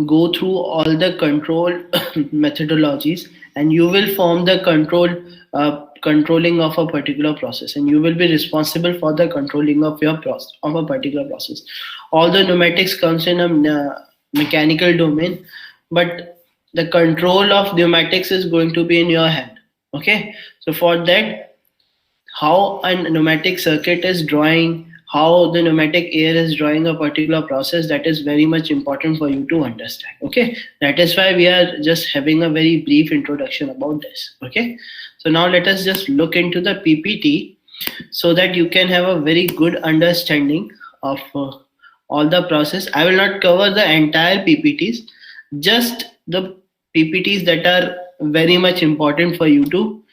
go through all the control methodologies, and you will form the controlling of a particular process, and you will be responsible for the controlling of your process of a particular process. All the pneumatics comes in a mechanical domain, but the control of pneumatics is going to be in your hand. Okay, so for that, how a pneumatic circuit is drawing, how the pneumatic air is drawing a particular process, that is very much important for you to understand. Okay, that is why we are just having a very brief introduction about this. Okay, so now let us just look into the PPT so that you can have a very good understanding of all the process. I will not cover the entire PPTs, just the PPTs that are very much important for you to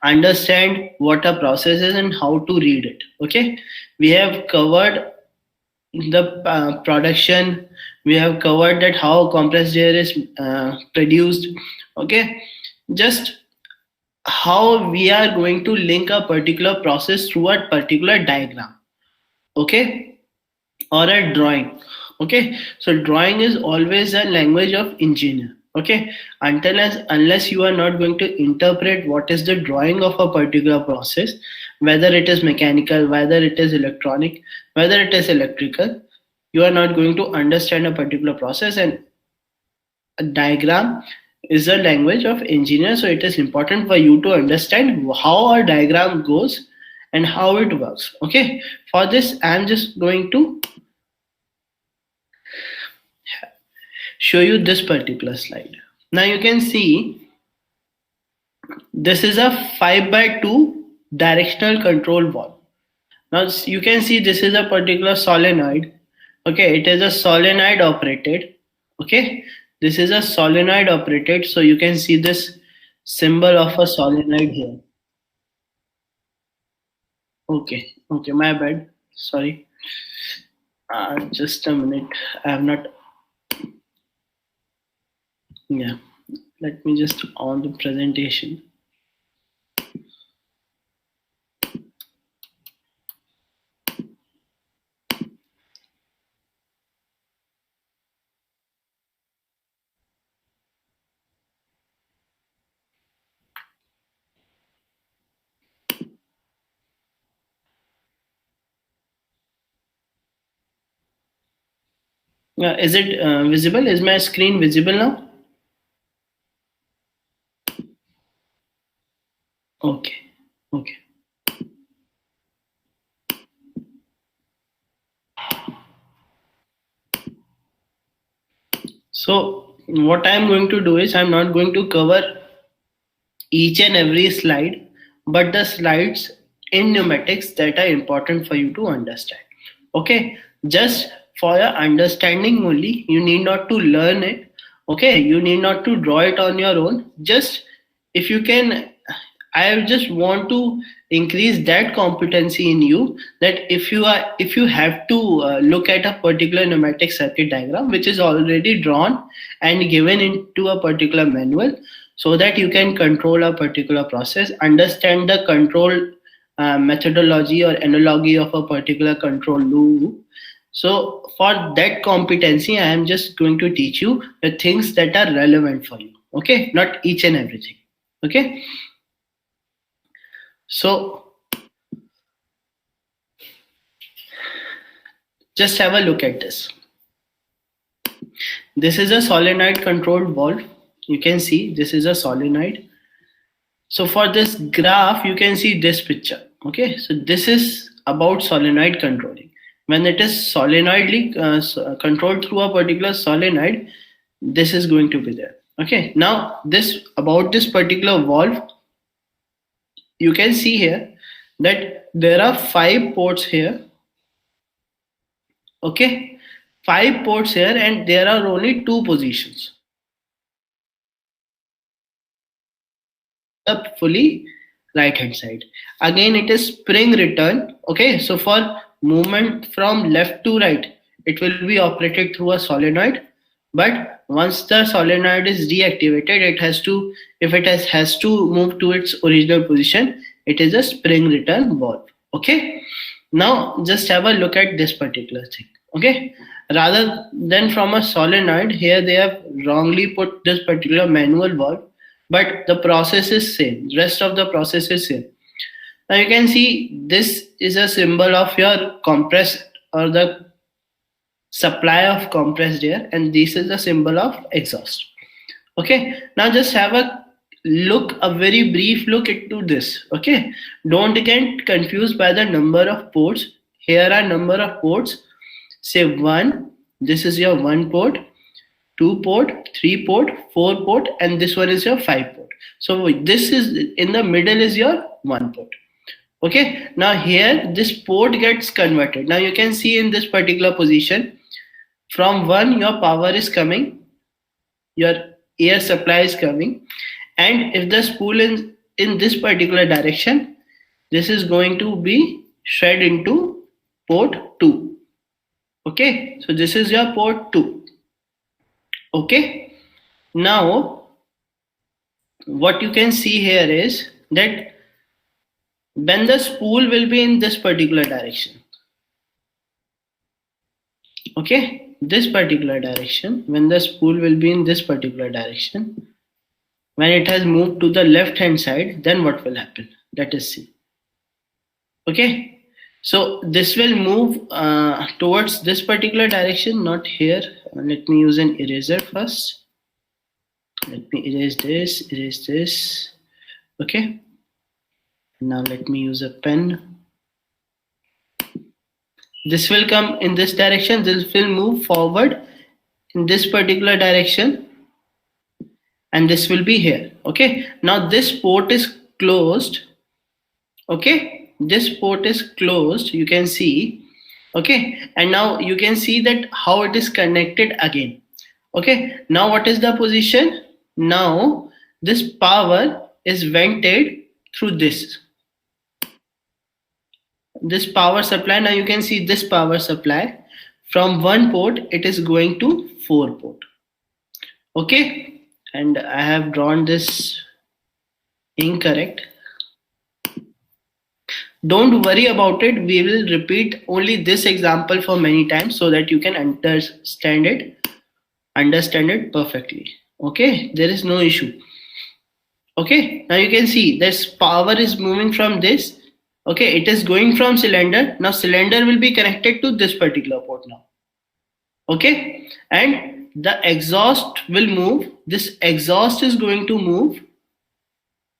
understand what a process is and how to read it. Okay, we have covered the production, we have covered that how compressed air is produced. Okay, just how we are going to link a particular process through a particular diagram. Okay, or a drawing. Okay, so drawing is always a language of engineer. Okay, unless you are not going to interpret what is the drawing of a particular process, whether it is mechanical, whether it is electronic, whether it is electrical, you are not going to understand a particular process. And a diagram is a language of engineer, so it is important for you to understand how a diagram goes and how it works. Okay, for this I am just going to show you this particular slide. Now you can see this is a 5x2 directional control valve. Now you can see this is a particular solenoid. Okay, it is a solenoid operated. Okay, this is a solenoid operated, so you can see this symbol of a solenoid here. Okay, my bad, sorry. Just a minute, I have not. Yeah, let me just on the presentation. Is it visible? Is my screen visible now? Okay. So what I'm going to do is I'm not going to cover each and every slide, but the slides in pneumatics that are important for you to understand. Okay, just for your understanding only, you need not to learn it. Okay, you need not to draw it on your own. Just if you can, I just want to increase that competency in you, that if you have to look at a particular pneumatic circuit diagram which is already drawn and given into a particular manual, so that you can control a particular process, understand the control methodology or analogy of a particular control loop. So for that competency, I am just going to teach you the things that are relevant for you. Okay, not each and everything. Okay, so just have a look at this. This is a solenoid controlled valve. You can see this is a solenoid. So for this graph, you can see this picture. Okay, so this is about solenoid controlling. When it is solenoidally controlled through a particular solenoid, this is going to be there. Okay, now this about this particular valve, you can see here that there are 5 ports here. Okay, 5 ports here, and there are only 2 positions. Up fully right hand side. Again, it is spring return. Okay, so for movement from left to right, it will be operated through a solenoid. But once the solenoid is deactivated, it has to, if it has to move to its original position, it is a spring return valve. Okay, now just have a look at this particular thing. Okay, Rather than from a solenoid, here they have wrongly put this particular manual valve, but the process is same. Rest of the process is same. Now you can see this is a symbol of your compressed or the supply of compressed air, and this is the symbol of exhaust. Okay, now just have a very brief look into this. Okay, don't get confused by the number of ports. Here are number of ports. Say one, this is your one port, two port, three port, four port, and this one is your five port. So this is in the middle is your one port. Okay, now here this port gets converted. Now you can see in this particular position, from one your power is coming, your air supply is coming, and if the spool is in this particular direction, this is going to be shed into port 2. Okay, so this is your port 2. Okay, now what you can see here is that when the spool will be in this particular direction, okay, this particular direction, when the spool will be in this particular direction, when it has moved to the left hand side, then what will happen? Let us see. Okay, so this will move towards this particular direction, not here. Let me use an eraser first. Let me erase this. Okay, now let me use a pen. This will come in this direction, this will move forward in this particular direction, and this will be here. Okay, now this port is closed. Okay, this port is closed, you can see. Okay, and now you can see that how it is connected again. Okay, now what is the position? Now this power is vented through this power supply. Now you can see this power supply from one port, it is going to 4 port. Okay, and I have drawn this incorrect. Don't worry about it, we will repeat only this example for many times so that you can understand it perfectly. Okay, there is no issue. Okay, now you can see this power is moving from this. Okay, it is going from cylinder. Now cylinder will be connected to this particular port now. Okay, and the exhaust will move. This exhaust is going to move.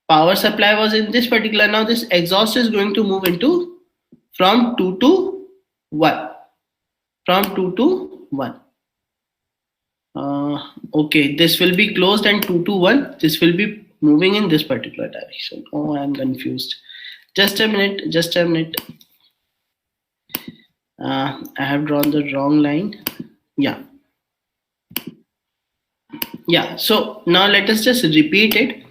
Power supply was in this particular. Now this exhaust is going to move into from 2 to 1. From 2 to 1. Okay, this will be closed, and 2 to 1. This will be moving in this particular direction. Oh, I am confused. Just a minute. I have drawn the wrong line. Yeah. So now let us just repeat it.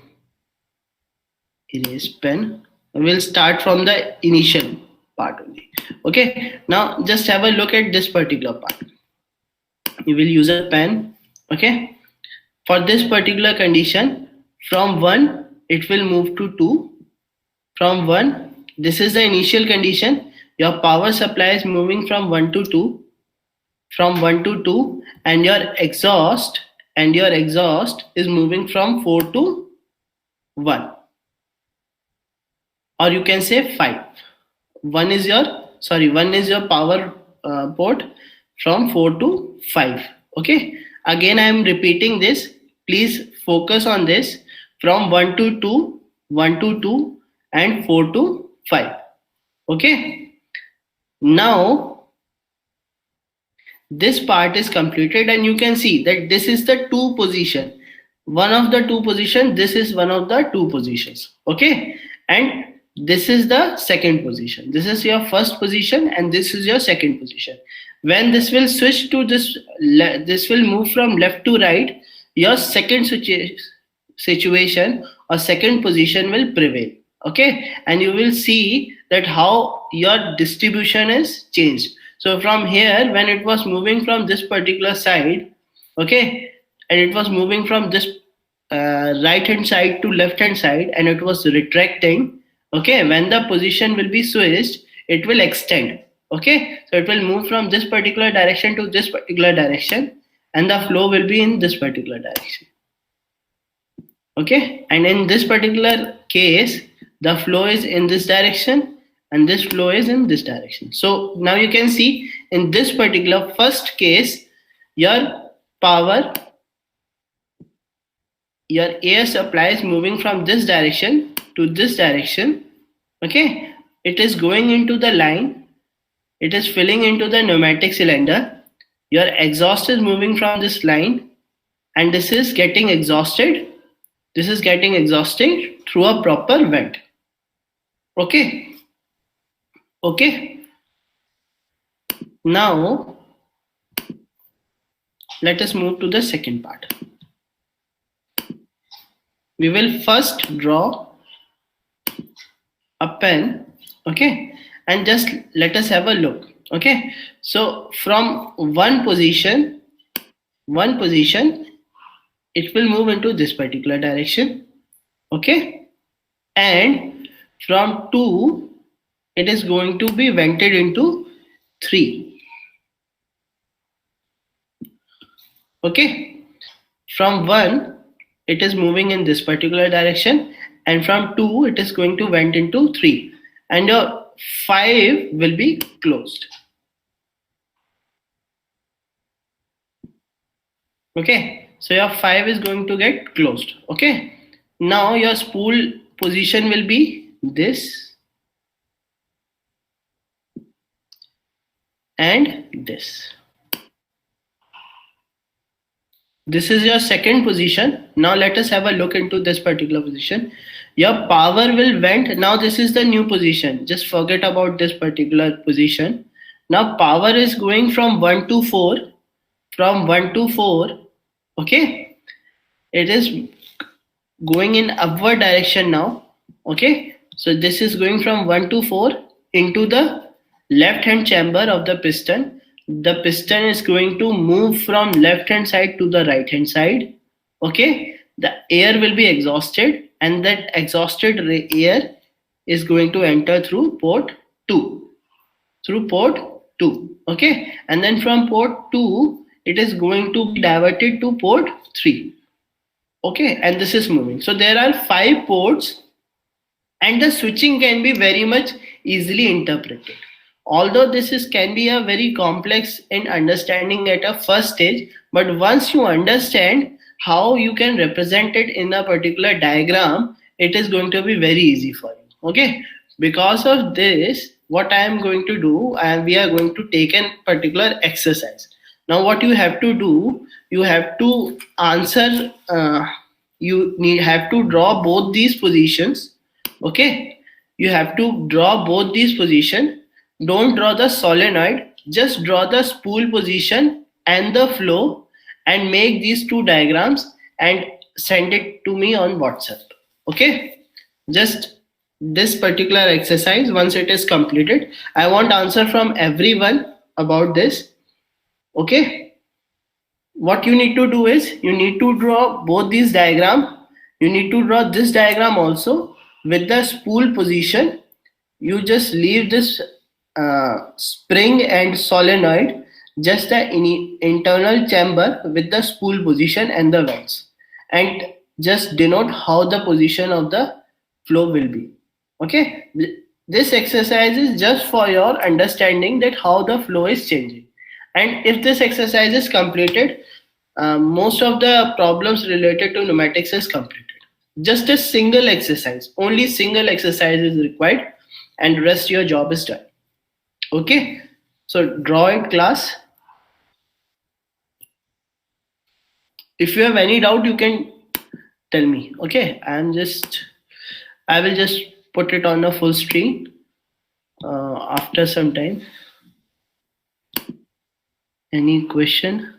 Erase pen. We'll start from the initial part only. Okay. Now just have a look at this particular part. You will use a pen. Okay. For this particular condition, from 1 it will move to 2. From 1, this is the initial condition. Your power supply is moving from 1 to 2. From 1 to 2, and your exhaust is moving from 4 to 1. Or you can say 5. One is your power port from 4 to 5. Okay. Again, I am repeating this. Please focus on this. From 1 to 2, 1 to 2. And 4 to 5. Okay, now this part is completed, and you can see that this is the 2 position. One of the 2 position, this is one of the 2 positions. Okay, and this is the second position. This is your first position, and this is your second position. When this will switch to this will move from left to right, your second situation or second position will prevail. Okay, and you will see that how your distribution is changed. So from here, when it was moving from this particular side, okay, and it was moving from this right hand side to left hand side, and it was retracting. Okay, when the position will be switched, it will extend. Okay, so it will move from this particular direction to this particular direction, and the flow will be in this particular direction. Okay, and in this particular case, the flow is in this direction and this flow is in this direction. So now you can see in this particular first case, your power, your air supply is moving from this direction to this direction. Okay, it is going into the line, it is filling into the pneumatic cylinder. Your exhaust is moving from this line, and this is getting exhausted. This is getting exhausted through a proper vent. Okay. Okay. Now let us move to the second part. We will first draw a pen. Okay, and just let us have a look. Okay, so from one position, it will move into this particular direction. Okay, and from 2 it is going to be vented into 3. Okay, from 1 it is moving in this particular direction, and from 2 it is going to vent into 3, and your 5 will be closed. Okay, so your 5 is going to get closed. Okay, now your spool position will be this and this. This is your second position. Now let us have a look into this particular position. Your power will vent. Now this is the new position. Just forget about this particular position. Now power is going from 1 to 4. From 1 to 4. Okay. It is going in upward direction now. Okay. So this is going from 1 to 4 into the left hand chamber of the piston. The piston is going to move from left hand side to the right hand side. Okay, the air will be exhausted, and that exhausted air is going to enter through port 2. Okay, and then from port 2 it is going to be diverted to port 3. Okay, and this is moving. So there are 5 ports, and the switching can be very much easily interpreted. Although this can be a very complex in understanding at a first stage, but once you understand how you can represent it in a particular diagram, it is going to be very easy for you. Okay, because of this, what I am going to do, and we are going to take a particular exercise. Now what you have to do, you have to answer, have to draw both these positions. Okay, you have to draw both these positions. Don't draw the solenoid, just draw the spool position and the flow, and make these 2 diagrams and send it to me on WhatsApp. Okay, just this particular exercise, once it is completed, I want answer from everyone about this. Okay, what you need to do is, you need to draw both these diagrams. You need to draw this diagram also with the spool position. You just leave this spring and solenoid, just the internal chamber with the spool position and the vents, and just denote how the position of the flow will be. Okay, this exercise is just for your understanding that how the flow is changing. And if this exercise is completed, most of the problems related to pneumatics is completed. Just a single exercise, only single exercise is required, and rest your job is done. Okay, so draw it, class. If you have any doubt, you can tell me. Okay, I will just put it on a full screen after some time. Any question?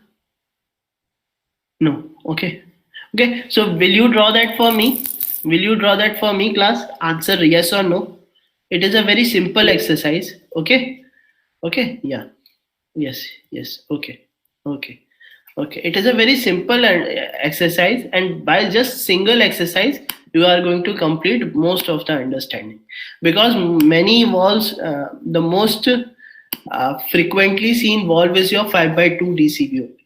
No. Okay. Okay, so will you draw that for me? Will you draw that for me, class? Answer yes or no. It is a very simple exercise. Okay. Okay. Yeah. Yes. Yes. Okay. Okay. Okay. It is a very simple exercise, and by just single exercise, you are going to complete most of the understanding, because many walls, the most Frequently seen valve is your 5 by 2 DCB.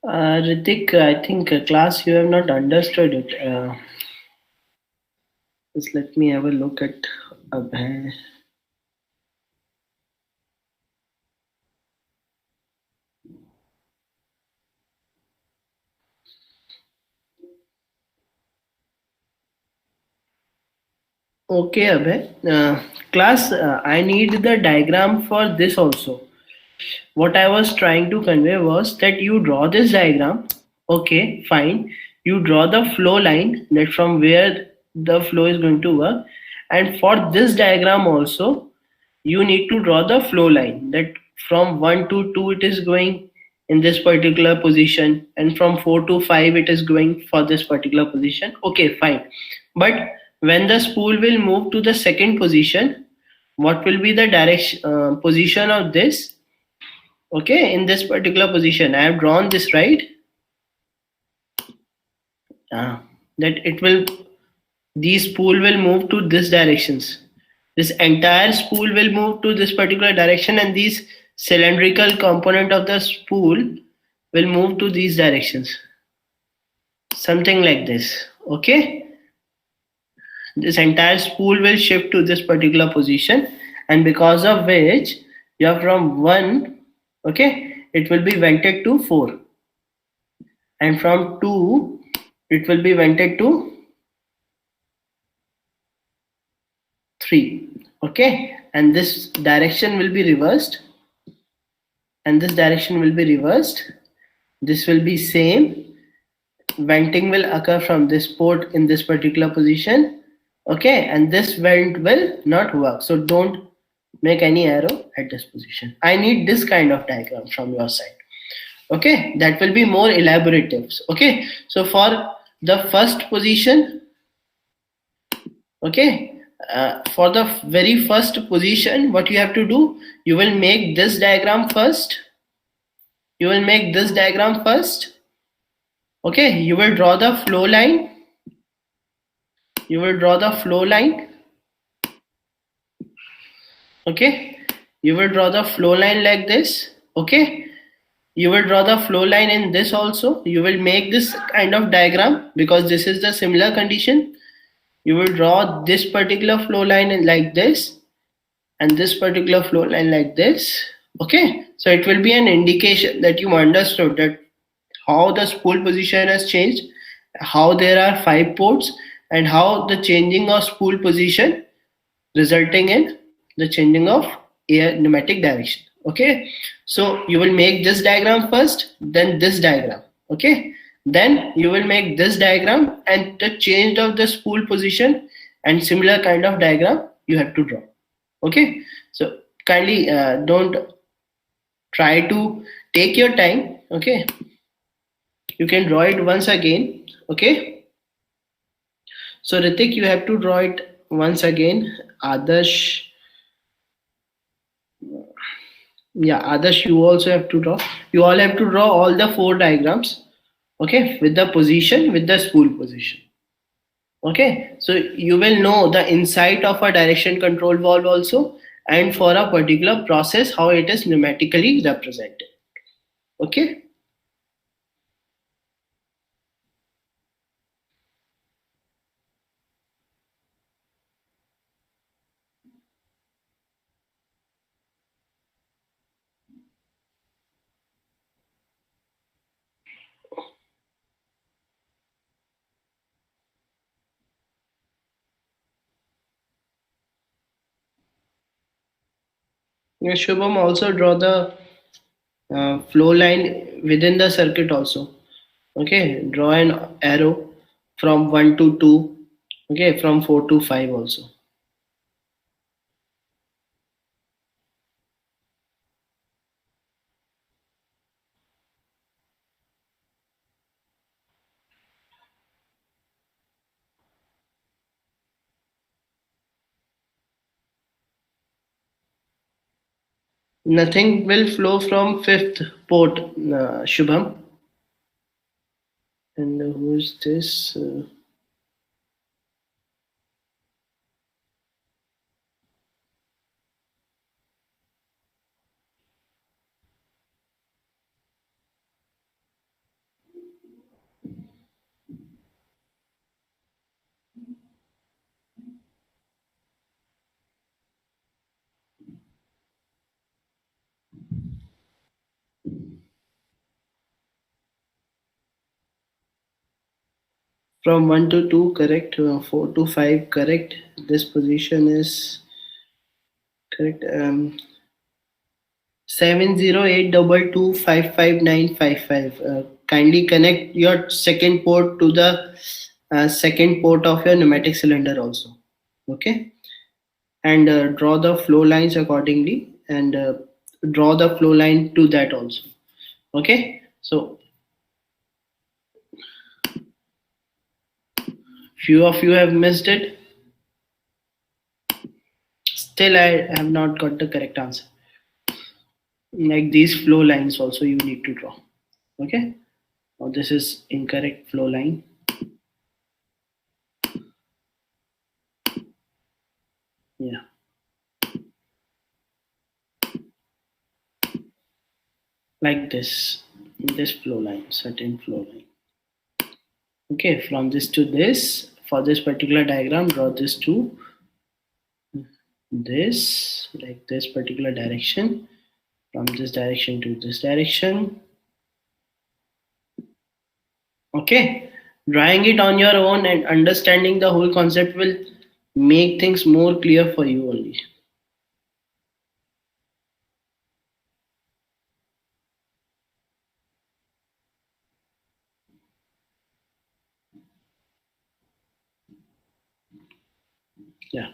Ritik, I think class you have not understood it. Just let me have a look at Abhay. Okay, Abhay. Class, I need the diagram for this also. What I was trying to convey was that you draw this diagram. Okay, fine. You draw the flow line that from where the flow is going to work. And for this diagram also, you need to draw the flow line that from 1 to 2 it is going in this particular position, and from 4 to 5 it is going for this particular position. Okay, fine. But when the spool will move to the second position, what will be the direction position of this? Okay, in this particular position I have drawn this, right? That it will, these spool will move to this directions. This entire spool will move to this particular direction, and these cylindrical component of the spool will move to these directions. Something like this. Okay, this entire spool will shift to this particular position, and because of which you are from 1, okay, it will be vented to 4, and from 2 it will be vented to 3. Okay, and this direction will be reversed, and this direction will be reversed. This will be same. Venting will occur from this port in this particular position. Okay, and this vent will not work, so don't make any arrow at this position. I need this kind of diagram from your side. Okay, that will be more elaborative. Okay, so for the first position, okay, for the very first position, what you have to do, you will make this diagram first. You will make this diagram first. Okay, you will draw the flow line. You will draw the flow line. Okay, you will draw the flow line like this. Okay, you will draw the flow line in this also. You will make this kind of diagram because this is the similar condition. You will draw this particular flow line like this, and this particular flow line like this. Okay, so it will be an indication that you understood that how the spool position has changed, how there are 5 ports, and how the changing of spool position resulting in the changing of air pneumatic direction. Okay, so you will make this diagram first, then this diagram. Okay, then you will make this diagram and the change of the spool position, and similar kind of diagram you have to draw. Okay, so kindly don't try to take your time. Okay, you can draw it once again. Okay, so Ritik, you have to draw it once again. Adarsh, yeah, Adarsh, you also have to draw. You all have to draw all the 4 diagrams. Okay, with the position, with the spool position. Okay, so you will know the insight of a direction control valve also, and for a particular process how it is pneumatically represented. Okay. Yeah, Shubham, also draw the flow line within the circuit also. Okay, draw an arrow from 1 to 2. Okay, from 4 to 5 also. Nothing will flow from fifth port, Shubham. And who is this? From 1 to 2, correct. 4 to 5, correct. This position is correct. 70822559555. Kindly connect your second port to the second port of your pneumatic cylinder also. Okay, and draw the flow lines accordingly, and draw the flow line to that also. Okay, so few of you have missed it. Still, I have not got the correct answer. Like these flow lines also you need to draw. Okay, now this is incorrect flow line. Yeah, like this flow line, certain flow line. Okay, from this to this, for this particular diagram, draw this to this, like this particular direction, from this direction to this direction. Okay, drawing it on your own and understanding the whole concept will make things more clear for you only. Yeah.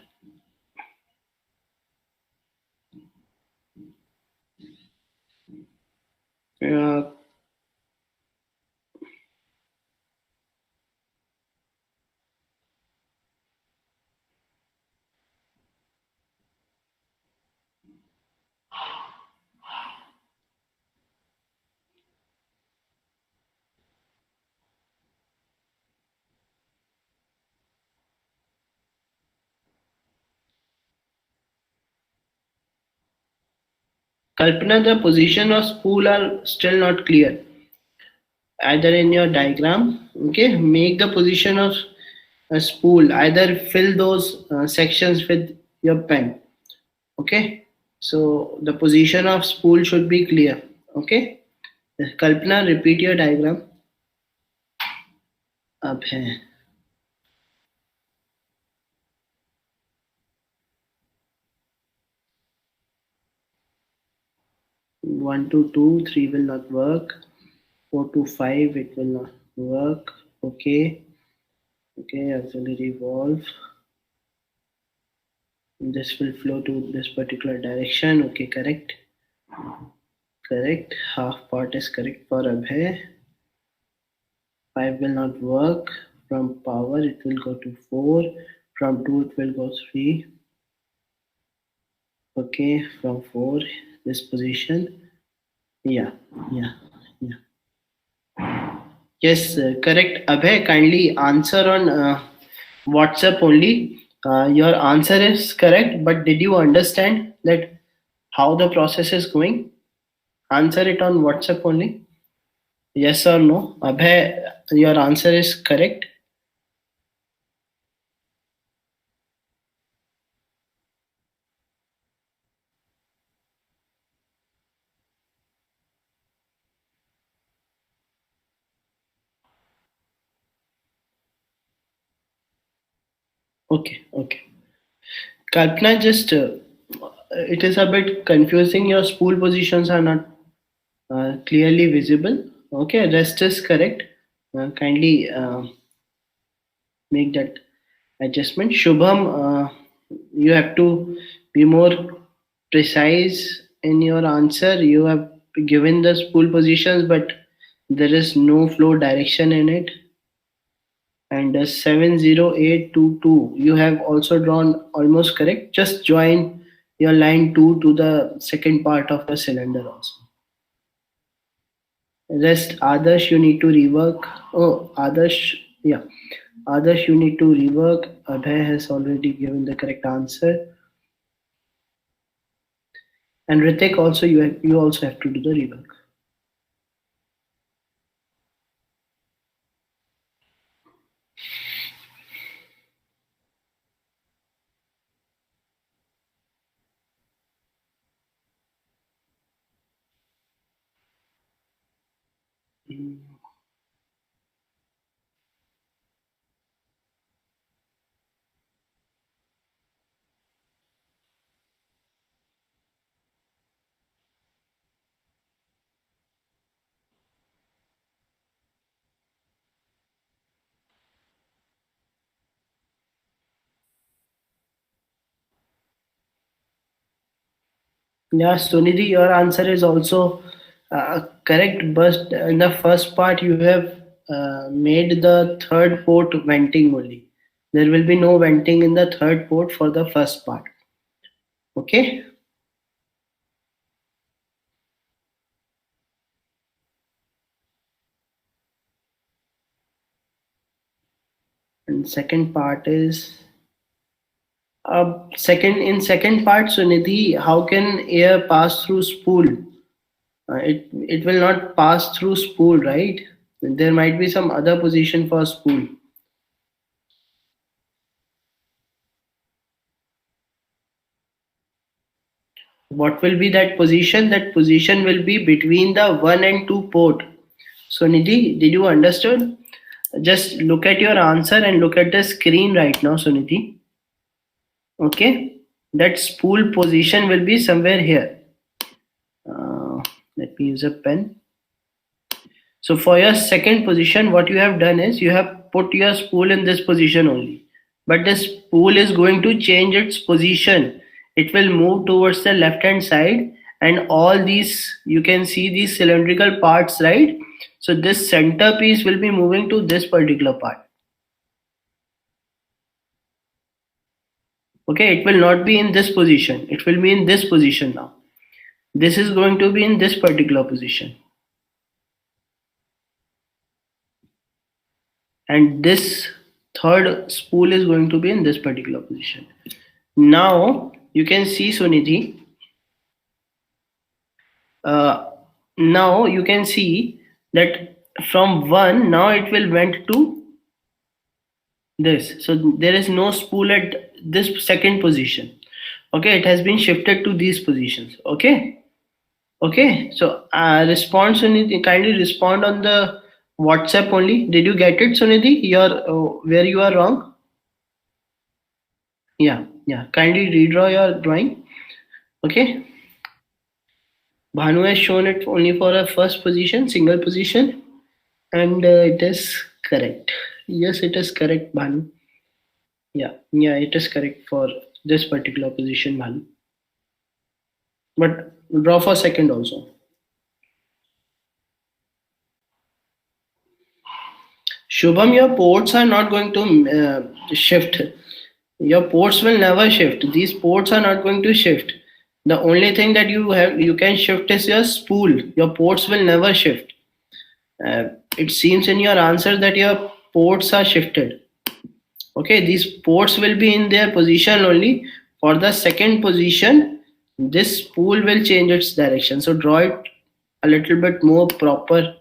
uh, Kalpana, the position of spool are still not clear either in your diagram. Okay, make the position of a spool, either fill those sections with your pen. Okay, so the position of spool should be clear. Okay, Kalpana, repeat your diagram. अब है 1 to 2, 3 will not work. 4 to 5, it will not work. Okay, okay, auxiliary valve. This will flow to this particular direction. Okay, correct. Correct. Half part is correct for Abhay. 5 will not work. From power, it will go to 4. From 2, it will go 3. Okay, from 4, this position. Yeah, yeah, yeah. Yes, correct. Abhay, kindly answer on WhatsApp only. Your answer is correct, but did you understand that how the process is going? Answer it on WhatsApp only. Yes or no? Abhay, your answer is correct. Okay, okay. Kalpana, just it is a bit confusing. Your spool positions are not clearly visible. Okay, rest is correct. Kindly make that adjustment. Shubham, you have to be more precise in your answer. You have given the spool positions, but there is no flow direction in it. And 70822, you have also drawn almost correct. Just join your line 2 to the second part of the cylinder also. Rest, Adarsh, you need to rework. Oh, Adarsh, yeah. Adarsh, you need to rework. Abhay has already given the correct answer. And Ritik also, you also have to do the rework. Yeah, Sunidhi, your answer is also correct, but in the first part you have made the third port venting only. There will be no venting in the third port for the first part. Okay? And second part is second part, Sunidhi, how can air pass through spool? It will not pass through spool, right? There might be some other position for spool. What will be that position? That position will be between the 1 and 2 port. So Nidhi, did you understood? Just look at your answer and look at the screen right now, Sunidhi. Okay, that spool position will be somewhere here. Let me use a pen. So for your second position, what you have done is you have put your spool in this position only. But this spool is going to change its position. It will move towards the left hand side, and all these, you can see these cylindrical parts, right? So this center piece will be moving to this particular part. Okay, it will not be in this position. It will be in this position now. This is going to be in this particular position. And this third spool is going to be in this particular position. Now you can see, Sunidhi, uh, now you can see that from 1 now it will went to this. So there is no spool at this second position. Okay, it has been shifted to these positions. Okay, okay. So respond, Sunidhi, kindly respond on the WhatsApp only. Did you get it, Sunidhi? You're where you are wrong. Yeah, yeah. Kindly redraw your drawing. Okay. Bhanu has shown it only for a first position, single position, and it is correct. Yes, it is correct, Bhanu. Yeah, yeah, it is correct for this particular position, Bhanu. But draw for second also. Shubham, your ports are not going to shift. Your ports will never shift. These ports are not going to shift. The only thing that you can shift is your spool. Your ports will never shift. It seems in your answer that your ports are shifted. Okay, these ports will be in their position only. For the second position, this spool will change its direction. So draw it a little bit more proper.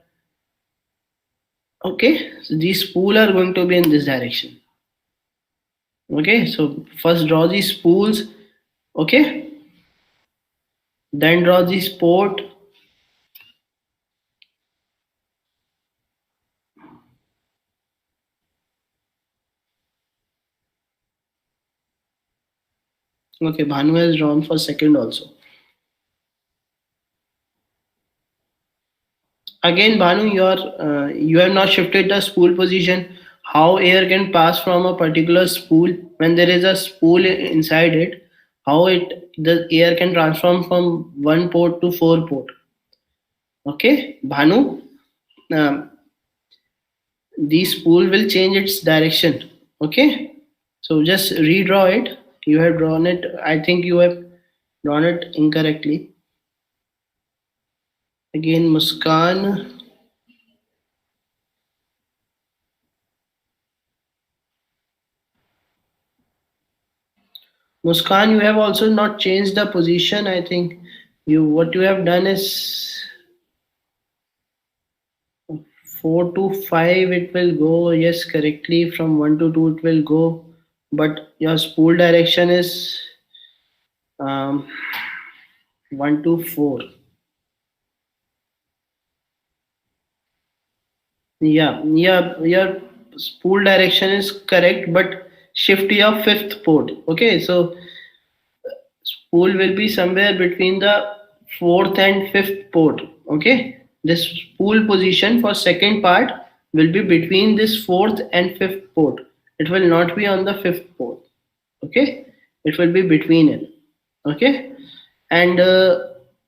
Okay, so these spool are going to be in this direction. Okay, so first draw these spools. Okay, then draw this port. Okay, Bhanu has drawn for second also. Again, Bhanu, you have not shifted the spool position. How air can pass from a particular spool when there is a spool inside it? How the air can transform from one port to four port? Okay, Bhanu, um, the spool will change its direction. Okay, so just redraw it. You have drawn it. I think you have drawn it incorrectly. Again, Muskan. Muskan, you have also not changed the position. I think what you have done is 4 to 5 it will go. Yes, correctly. From 1 to 2 it will go. But your spool direction is 1 to 4. Yeah, yeah, your spool direction is correct, but shift your fifth port. Okay, so spool will be somewhere between the fourth and fifth port. Okay, this spool position for second part will be between this fourth and fifth port. It will not be on the fifth port. Okay, it will be between it. Okay, and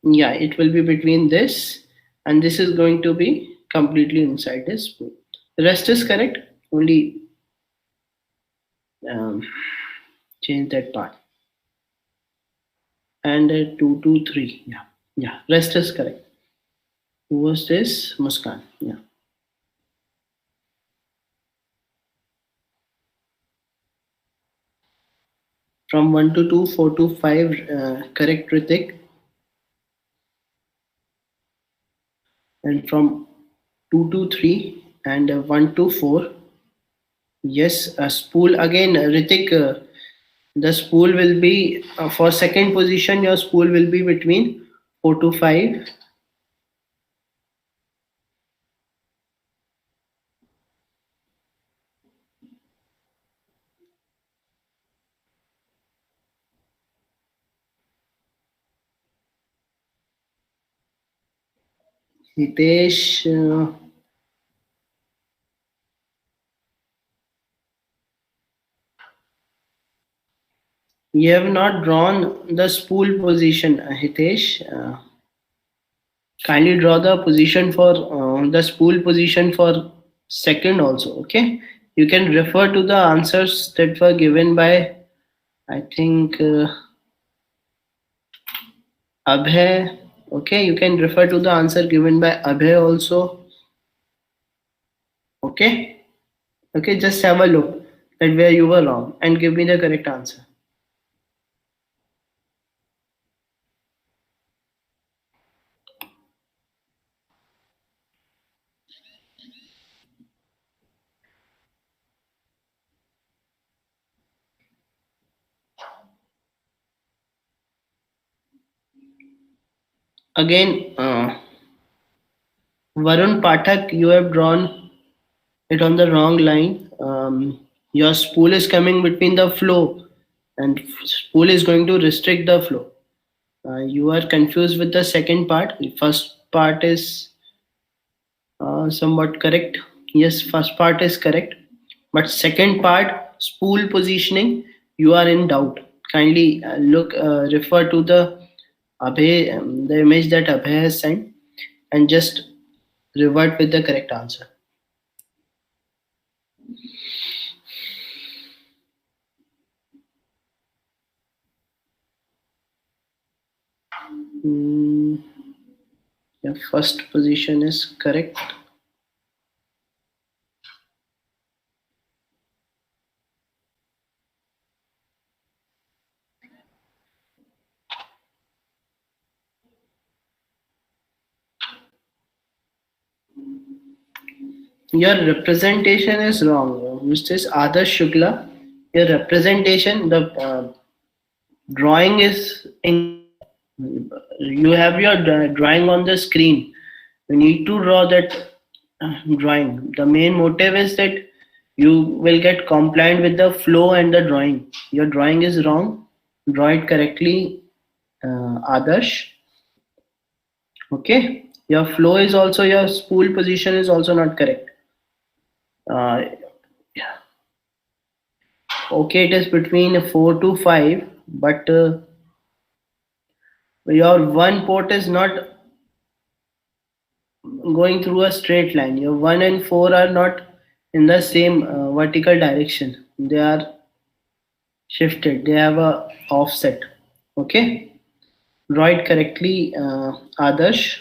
yeah, it will be between this, and this is going to be completely inside this spool. The rest is correct, only um, change that part. And 2 2 3, yeah, yeah, rest is correct. Who was this? Muskan, yeah. From 1 to 2, 4 to 5, correct, Ritik. And from 2 to 3 and 1 to 4, yes, a spool again, Ritik. The spool will be for second position. Your spool will be between 4 to 5. Hitesh, you have not drawn the spool position, Hitesh. Kindly draw the position for the spool position for second also. Okay, you can refer to the answers that were given by, I think, Abhay. Okay, you can refer to the answer given by Abhay also. Okay, okay, just have a look at where you were wrong and give me the correct answer. Again, Varun Pathak, you have drawn it on the wrong line. Your spool is coming between the flow, and spool is going to restrict the flow. You are confused with the second part. The first part is somewhat correct. Yes, first part is correct, but second part, spool positioning, you are in doubt. Kindly refer to the image that Abhay has sent, and just revert with the correct answer. Mm, yeah, first position is correct. Your representation is wrong, Mr. Adarsh Shukla. Your representation, the drawing is incorrect. You have your drawing on the screen. You need to draw that drawing. The main motive is that you will get compliant with the flow and the drawing. Your drawing is wrong. Draw it correctly, Adarsh. Okay. Your flow is also, your spool position is also not correct. Uh, okay, it is between 4 to 5, but your one port is not going through a straight line. Your 1 and 4 are not in the same vertical direction. They are shifted. They have a offset. Okay. Draw it correctly, Adarsh.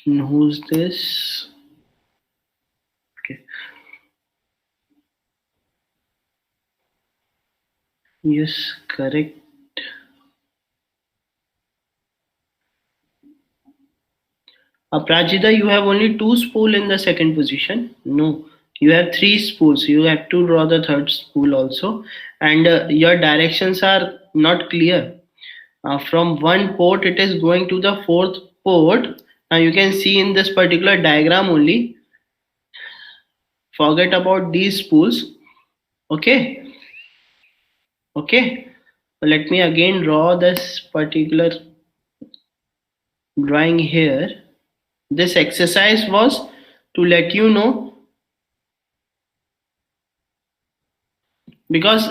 And who's this? Okay. Yes, correct. Prajita, you have only two spool in the second position. No, you have three spools. You have to draw the third spool also, and your directions are not clear. From one port, it is going to the fourth port. Now you can see in this particular diagram only. Forget about these spools. Okay, okay. Let me again draw this particular drawing here. This exercise was to let you know, because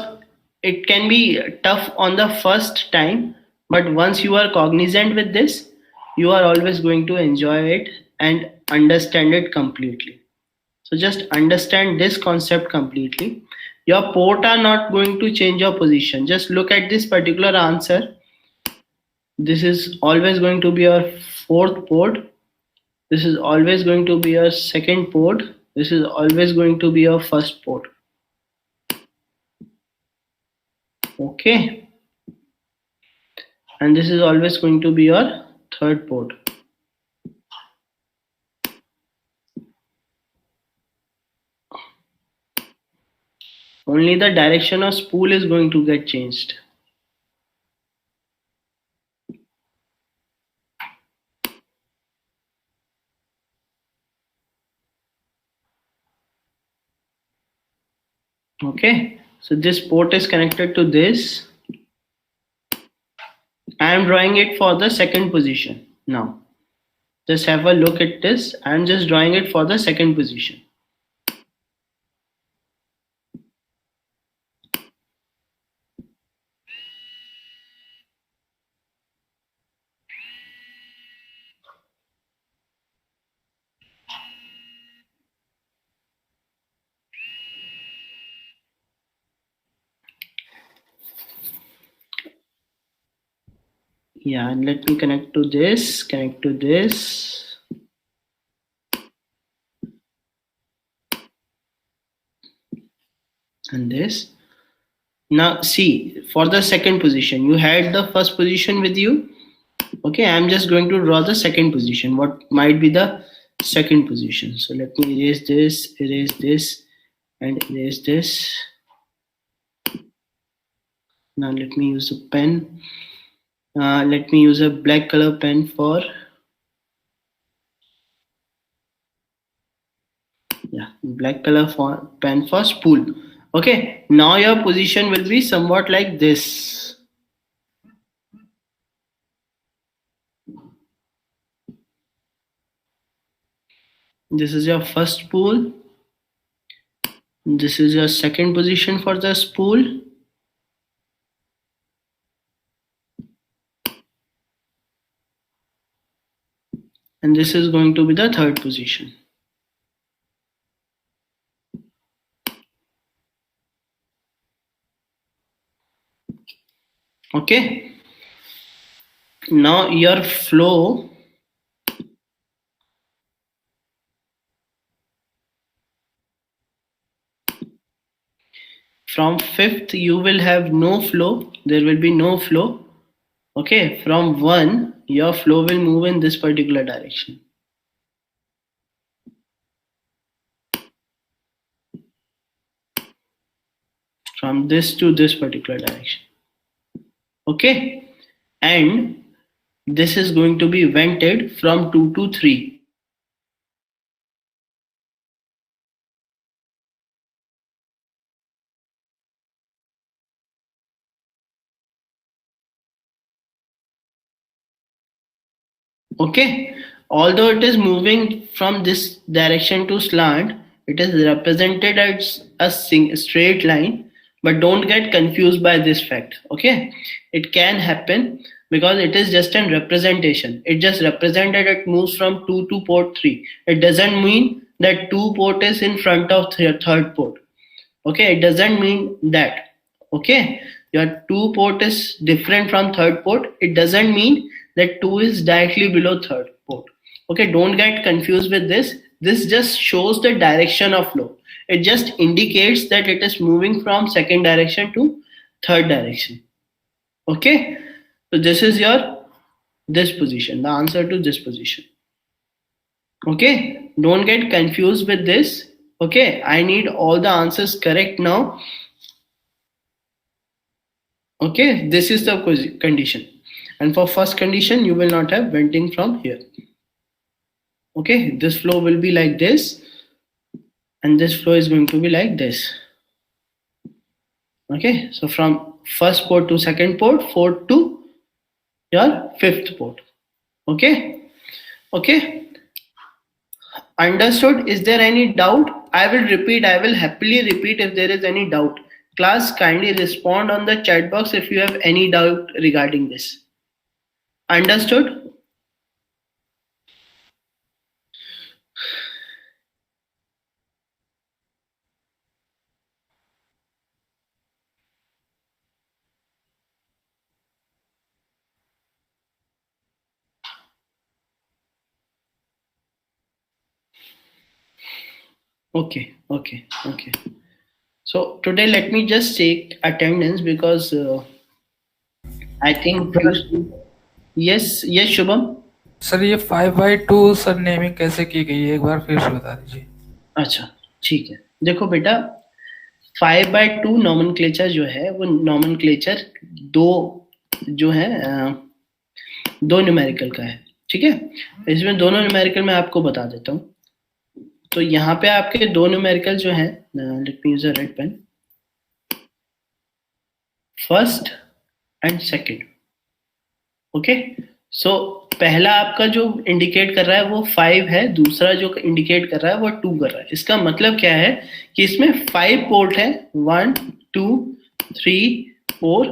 it can be tough on the first time, but once you are cognizant with this, you are always going to enjoy it and understand it completely. So just understand this concept completely. Your port are not going to change your position. Just look at this particular answer. This is always going to be your fourth port. This is always going to be your second port. This is always going to be your first port. Okay. And this is always going to be your third port. Only the direction of spool is going to get changed. Okay, so this port is connected to this. I am drawing it for the second position now. Just have a look at this. I am just drawing it for the second position. Yeah, and let me connect to this, and this. Now see, for the second position, you had the first position with you. Okay, I'm just going to draw the second position. What might be the second position? So let me erase this, and erase this. Now let me use a pen. Let me use a black color pen for, yeah, black color pen for spool. Okay, now your position will be somewhat like this. This is your first spool. This is your second position for the spool. And this is going to be the third position. Okay. Now your flow from fifth, you will have no flow. There will be no flow. Okay. From 1, your flow will move in this particular direction. From this to this particular direction. Okay. And this is going to be vented from 2 to 3. Okay, although it is moving from this direction to slant, it is represented as a straight line, but don't get confused by this fact. Okay, it can happen because it is just a representation. It just represented it moves from 2 to port 3. It doesn't mean that 2 port is in front of third port. Okay, it doesn't mean that. Okay, your 2 port is different from third port. It doesn't mean that 2 is directly below third port. Okay, don't get confused with this. This just shows the direction of flow. It just indicates that it is moving from second direction to third direction. Okay, so this is your this position, the answer to this position. Okay, don't get confused with this. Okay, I need all the answers correct now. Okay, this is the condition, and for first condition you will not have venting from here. Okay, this flow will be like this, and this flow is going to be like this. Okay, so from first port to second port, fourth to your fifth port. Okay, okay. Understood? Is there any doubt? I will repeat, I will happily repeat if there is any doubt. Class, kindly respond on the chat box if you have any doubt regarding this. Understood? Okay, okay, okay. So today let me just take attendance because I think few. Sir Yes, yes, Shubham. Sir ये 5/2 sir naming कैसे की गई है एक बार फिर से बता दीजिए। अच्छा, ठीक है। देखो बेटा, 5/2 नॉमेनक्लेचर जो है वो नॉमेनक्लेचर दो जो है दो न्यूमेरिकल का है। ठीक है, इसमें दोनों न्यूमेरिकल मैं आपको बता देता हूँ। तो यहाँ पे आपके दो न्यूमेरिकल जो है, let me use a red pen, first and second. Okay, so पहला आपका जो इंडिकेट कर रहा है वो 5 है, दूसरा जो इंडिकेट कर रहा है वो 2 कर रहा है। इसका मतलब क्या है कि इसमें 5 पोर्ट है, 1 2 3 4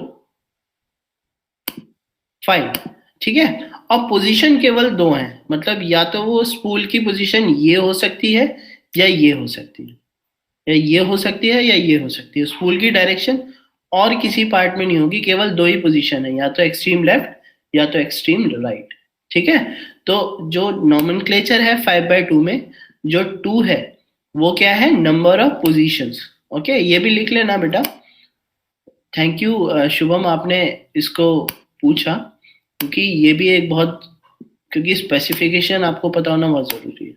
5। ठीक है, और पोजीशन केवल दो है, मतलब या तो वो स्पूल की पोजीशन ये हो सकती है या ये हो सकती है, या ये हो सकती है या ये हो सकती है। स्पूल की डायरेक्शन और किसी पार्ट में नहीं होगी, केवल दो ही पोजीशन है, या तो एक्सट्रीम लेफ्ट या तो एक्सट्रीम राइट। ठीक है, तो जो नॉमेनक्लेचर है 5/2 में, जो 2 है वो क्या है, नंबर ऑफ पोजीशंस। ओके, ये भी लिख लेना बेटा। थैंक यू शुभम, आपने इसको पूछा, क्योंकि ये भी एक बहुत, क्योंकि स्पेसिफिकेशन आपको पता होना बहुत जरूरी है।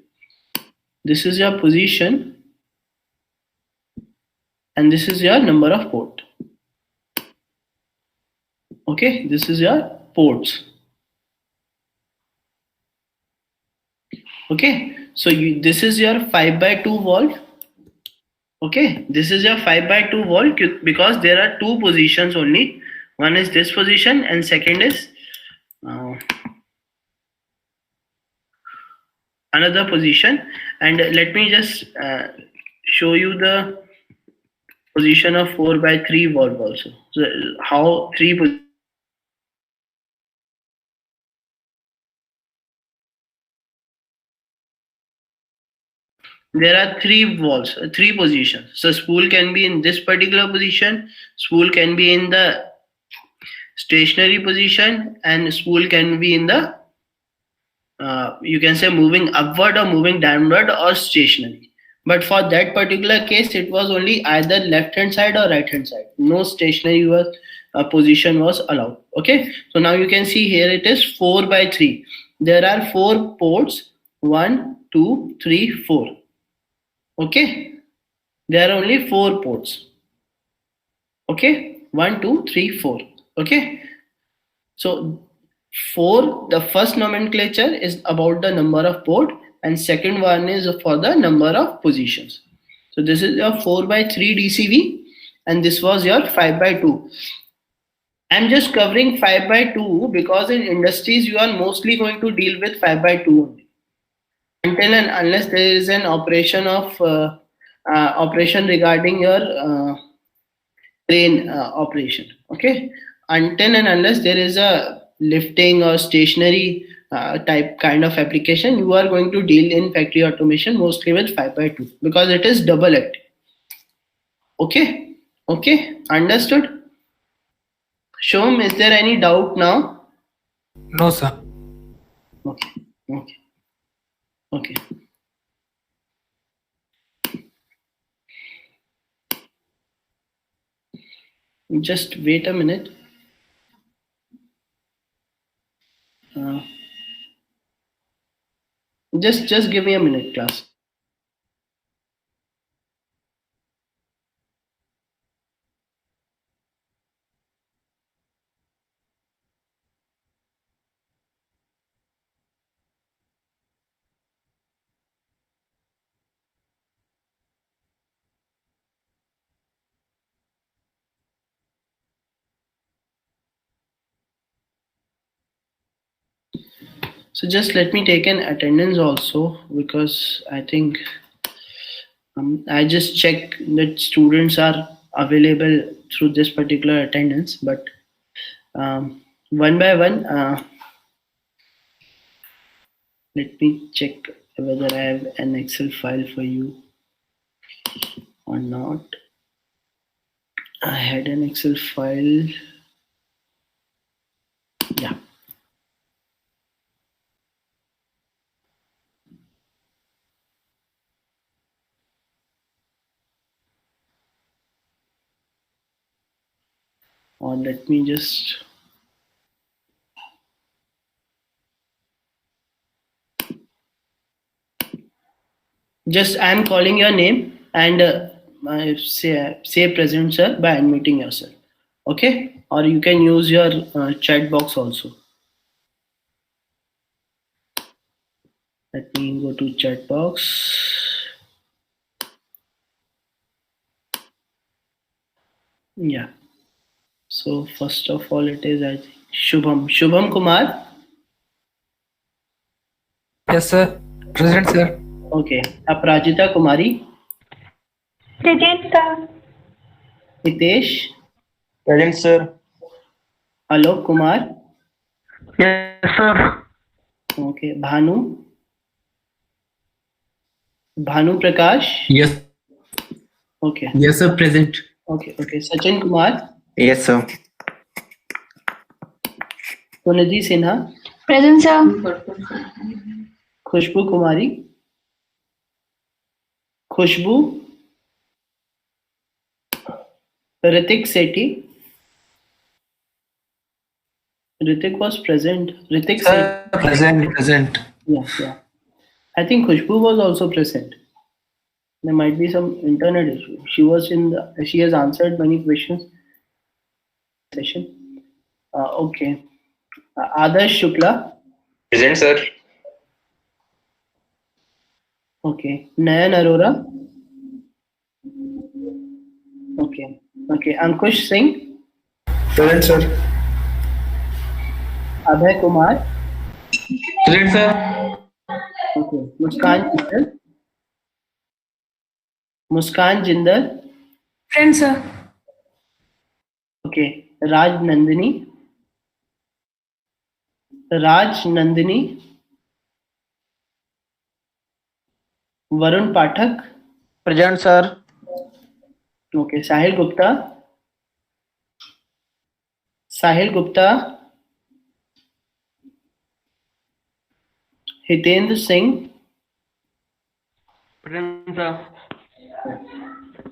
This is your position and this is your number of port. Okay, this is your ports. Okay, so this is your 5/2 volt. Okay, this is your 5/2 volt because there are two positions only. One is this position and second is uh, another position. And let me just show you the position of 4/3 volt also. So how three there are three walls, three positions. So spool can be in this particular position, spool can be in the stationary position, and spool can be in the you can say moving upward or moving downward or stationary. But for that particular case, it was only either left hand side or right hand side. No stationary position was allowed. Okay, so now you can see here it is 4/3. There are four ports, 1 2 3 4. Okay, there are only four ports. Okay, 1 2 3 4. Okay, so 4, the first nomenclature is about the number of port, and second one is for the number of positions. So this is your 4/3 DCV, and this was your 5/2. I'm just covering 5/2 because in industries you are mostly going to deal with 5/2 only, until and unless there is an operation regarding your train operation. Okay, until and unless there is a lifting or stationary type kind of application, you are going to deal in factory automation mostly with 5/2 because it is double active. Okay, okay, understood. Shom, is there any doubt now? No sir. Okay, okay, okay. Just wait a minute. uh, just give me a minute, class. So just let me take an attendance also, because I think I just check that students are available through this particular attendance, but one by one, let me check whether I have an Excel file for you or not. I had an Excel file. Yeah. Or let me just I'm calling your name and say present sir by unmuting yourself. Okay, or you can use your chat box also. Let me go to chat box. Yeah. So first of all, it is I think Shubham Kumar. Yes, sir. Present, sir. Okay. Aparajita Kumari. Present, sir. Hitesh. Present, sir. Alok Kumar. Yes, sir. Okay. Bhanu Prakash. Yes. Okay. Yes, sir. Present. Okay. Sachin Kumar. Yes, sir. Sunidhi Sinha. Present, sir. Khushbu Kumari. Khushbu. Ritik Sethi. Ritik was present. Ritik Sir, present. Yeah. I think Khushbu was also present. There might be some internet issue. She has answered many questions in the session. Okay. Adarsh Shukla. Present, sir. Okay. Nayan Arora. Okay. Ankush Singh. Present, sir. Abhay Kumar. Present, sir. Okay. Muskan Jindal. Present, sir. Okay. Raj Nandini. Varun Pathak. Present, sir. Okay. Sahil Gupta. Hitendra Singh. Present, sir.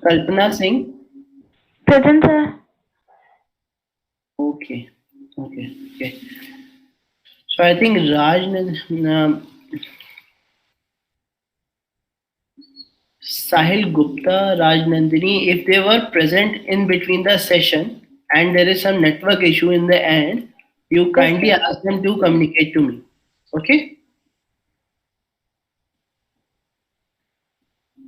Kalpana Singh. Present, sir. Okay. So I think Sahil Gupta, Raj Nandini, if they were present in between the session and there is some network issue in the end, you kindly ask them to communicate to me. Okay?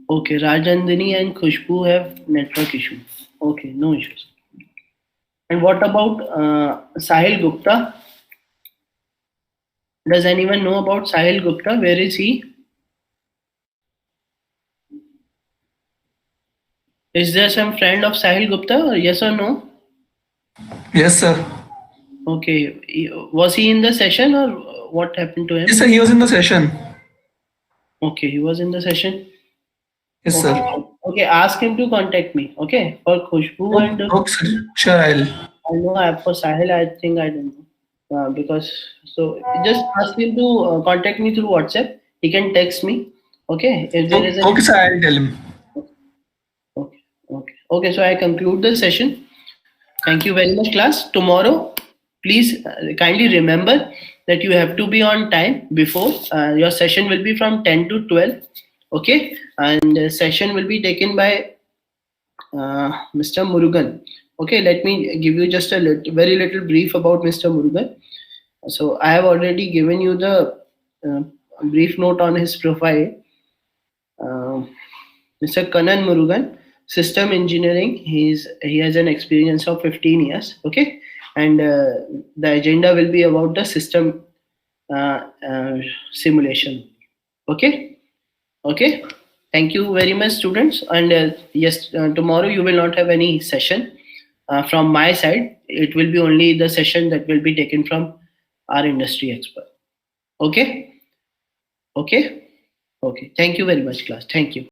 Okay, Raj Nandini and Khushbu have network issue. Okay, no issues. And what about Sahil Gupta? Does anyone know about Sahil Gupta? Where is he? Is there some friend of Sahil Gupta? Yes or no? Yes, sir. Okay. Was he in the session or what happened to him? Yes, sir. He was in the session. Okay, he was in the session. Yes, Okay. sir. Okay, ask him to contact me. Okay, for Khushbu and Okay, sir. Sure, I know for Sahil, I think I don't know because so just ask him to contact me through WhatsApp. He can text me. Okay, if there is Okay, sir. I'll tell him. Okay. So I conclude the session. Thank you very much, class. Tomorrow, please kindly remember that you have to be on time before your session will be from 10 to 12. Okay, and the session will be taken by Mr. Murugan. Okay, let me give you just a very little brief about Mr. Murugan. So I have already given you the brief note on his profile. Mr. Kanan Murugan, system engineering. He has an experience of 15 years. Okay, and the agenda will be about the system simulation. Okay. Okay. Thank you very much, students. And yes, tomorrow you will not have any session from my side. It will be only the session that will be taken from our industry expert. Okay. Okay. Okay. Thank you very much, class. Thank you.